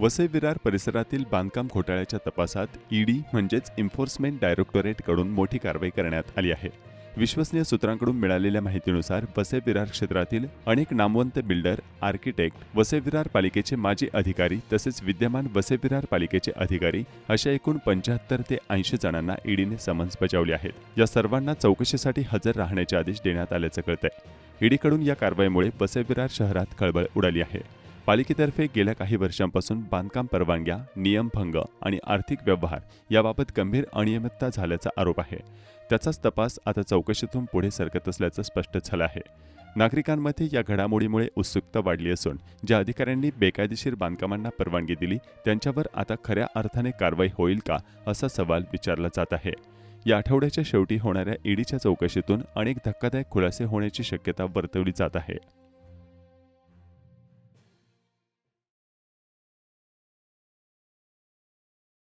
वसई विरार परिसरातील बांधकाम घोटाळ्याच्या तपासात ईडी म्हणजेच एन्फोर्समेंट डायरेक्टोरेटकडून मोठी कारवाई करण्यात आली आहे. विश्वसनीय सूत्रांकडून मिळालेल्या माहितीनुसार वसई विरार क्षेत्रातील अनेक नामवंत बिल्डर, आर्किटेक्ट, वसई विरार पालिकेचे माजी अधिकारी तसेच विद्यमान वसई विरार पालिकेचे अधिकारी अशा एकूण 75 ते 80 जणांना ईडीने समन्स बजावले आहेत. या सर्वांना चौकशीसाठी हजर राहण्याचे आदेश देण्यात आल्याचं कळतंय. ईडीकडून या कारवाईमुळे वसई विरार शहरात खळबळ उडाली आहे. पालिकेतर्फे गेल्या काही वर्षांपासून बांधकाम परवानग्या, नियमभंग आणि आर्थिक व्यवहार याबाबत गंभीर अनियमितता झाल्याचा आरोप आहे. त्याचाच तपास आता चौकशीतून पुढे सरकत असल्याचं स्पष्ट झालं आहे. नागरिकांमध्ये या घडामोडीमुळे उत्सुकता वाढली असून ज्या अधिकाऱ्यांनी बेकायदेशीर बांधकामांना परवानगी दिली त्यांच्यावर आता खऱ्या अर्थाने कारवाई होईल का असा सवाल विचारला जात आहे. या आठवड्याच्या शेवटी होणाऱ्या ईडीच्या चौकशीतून अनेक धक्कादायक खुलासे होण्याची शक्यता वर्तवली जात आहे.